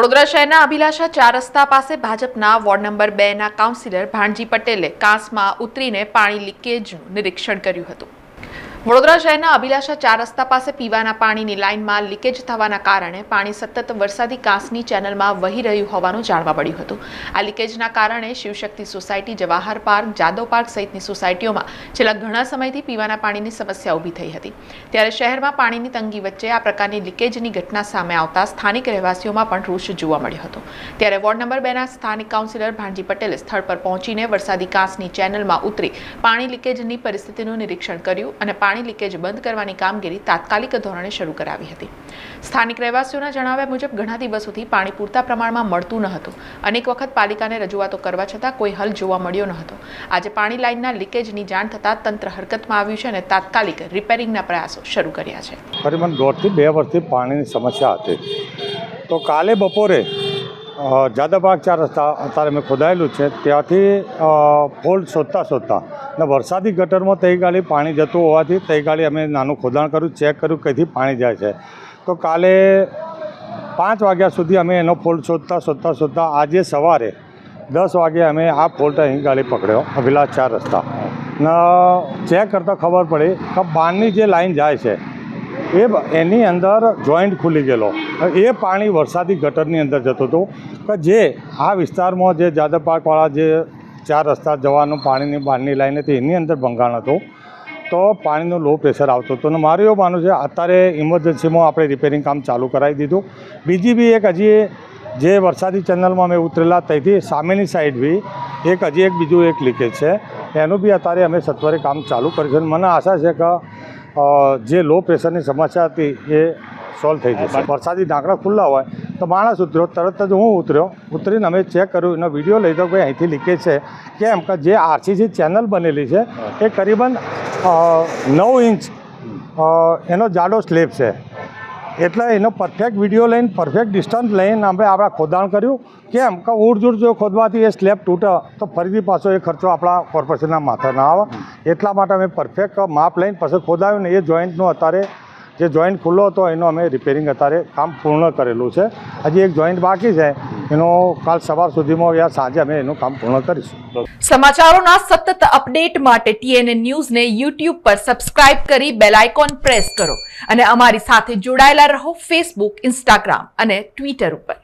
વડોદરા શહેરના અભિલાષા 4 રસ્તા પાસે ભાજપના વોર્ડ નંબર 2ના કાઉન્સિલર ભાણજી પટેલે કાંસમાં ઉતરીને પાણી લીકેજનું નિરીક્ષણ કર્યું હતું। વડોદરા શહેરના અભિલાષા 4 રસ્તા પાસે પીવાના પાણીની લાઇનમાં લીકેજ થવાના કારણે પાણી સતત વરસાદી કાંસની ચેનલમાં વહી રહ્યું હોવાનું જાણવા મળ્યું હતું। આ લીકેજના કારણે Shivshakti society, Jawahar park, Jadav park સહિતની સોસાયટીઓમાં છેલ્લા ઘણા સમયથી પીવાના પાણીની સમસ્યા ઊભી થઈ હતી। ત્યારે શહેરમાં પાણીની તંગી વચ્ચે આ પ્રકારની લીકેજની ઘટના સામે આવતા સ્થાનિક રહેવાસીઓમાં પણ રોષ જોવા મળ્યો હતો। ત્યારે વોર્ડ નંબર 2ના સ્થાનિક કાઉન્સિલર ભાણજી પટેલે સ્થળ પર પહોંચીને વરસાદી કાંસની ચેનલમાં ઉતરી પાણી લીકેજની પરિસ્થિતિનું નિરીક્ષણ કર્યું અને પાણી લીકેજ બંધ કરવાની કામગીરી તાત્કાલિક ધોરણે શરૂ કરાવી હતી। સ્થાનિક રહેવાસીઓના જણાવ્યા મુજબ ઘણા દિવસોથી પાણી પૂરતા પ્રમાણમાં મળતું ન હતું। અનેક વખત પાલિકાને રજૂઆતો કરવા છતાં કોઈ હલ જોવા મળ્યો ન હતો। આજે પાણી લાઇનના લીકેજની જાણ થતાં તંત્ર હરકતમાં આવ્યું છે અને તાત્કાલિક રિપેરિંગના પ્રયાસો શરૂ કર્યા છે। કરીબન 1.5 થી 2 વર્ષથી પાણીની સમસ્યા હતી। તો કાલે બપોરે જાદવબાગ 4 રસ્તા અત્યારે મેં ખોદાયેલું છે ત્યાંથી ફોલ્ટ શોધતા ને વરસાદી ગટરમાં તઈ ગાડી પાણી જતું હોવાથી તઈ ગાડી અમે નાનું ખોદાણ કર્યું, ચેક કર્યું કઈથી પાણી જાય છે। તો કાલે 5 વાગ્યા સુધી અમે એનો ફોલ્ટ શોધતા આજે સવારે 10 વાગે અમે આ ફોલ્ટ અહીં ગાડી પકડ્યો અભિલાષ 4 રસ્તા ને ચેક કરતાં ખબર પડી કે બહારની જે લાઈન જાય છે એની અંદર જોઈન્ટ ખુલી ગયેલો, એ પાણી વરસાદી ગટરની અંદર જતું હતું કે જે આ વિસ્તારમાં જે જાદવ પાર્કવાળા જે 4 રસ્તા જવાનું પાણીની બહારની લાઈન હતી એની અંદર ભંગાણ હતું। તો પાણીનું લો પ્રેશર આવતું હતું અને મારું એવું માનવું છે અત્યારે ઇમરજન્સીમાં આપણે રિપેરિંગ કામ ચાલુ કરાવી દીધું। બીજી બી એક હજી જે વરસાદી ચેનલમાં અમે ઉતરેલા ત્યાંથી સામેની સાઈડ બી હજી એક બીજું એક લીકેજ છે, એનું બી અત્યારે અમે સત્વરે કામ ચાલુ કર્યું છે। મને આશા છે કે જે લો પ્રેશરની સમસ્યા હતી એ સોલ્વ થઈ જશે। વરસાદી ઢાંકણા ખુલ્લા હોય તો માણસ ઉતર્યો, તરત જ હું ઉતરીને અમે ચેક કર્યું, એનો વિડીયો લઈ દો ભાઈ અહીંથી લીકેજ છે કેમ કે જે આરસીસી ચેનલ બનેલી છે એ કરીબન 9 ઇંચ એનો જાડો સ્લેબ છે, એટલે એનો પરફેક્ટ વિડીયો લઈને પરફેક્ટ ડિસ્ટન્સ લઈને આપણે ખોદાણ કર્યું કેમ કે ઉડઝૂડ જો ખોદવાથી એ સ્લેબ તૂટે તો ફરીથી પાછો એ ખર્ચો આપણા કોર્પોરેશનના માથે ના આવે। એટલા માટે અમે પરફેક્ટ માપ લઈને પછી ખોદાવ્યું ને એ જોઈન્ટનું અત્યારે જે જોઈન્ટ ખુલ્લો હતો એનો અમે રિપેરિંગ અત્યારે કામ પૂર્ણ કરેલું છે। હજી એક જોઈન્ટ બાકી છે, એનો કાલ સવાર સુધીમાં યા સાંજે અમે એનું કામ પૂર્ણ કરીશું। સમાચારોના સતત અપડેટ માટે TNN ન્યૂઝને YouTube પર સબસ્ક્રાઇબ કરી બેલ આઇકોન પ્રેસ કરો અને અમારી સાથે જોડાયેલા રહો Facebook, Instagram અને Twitter ઉપર।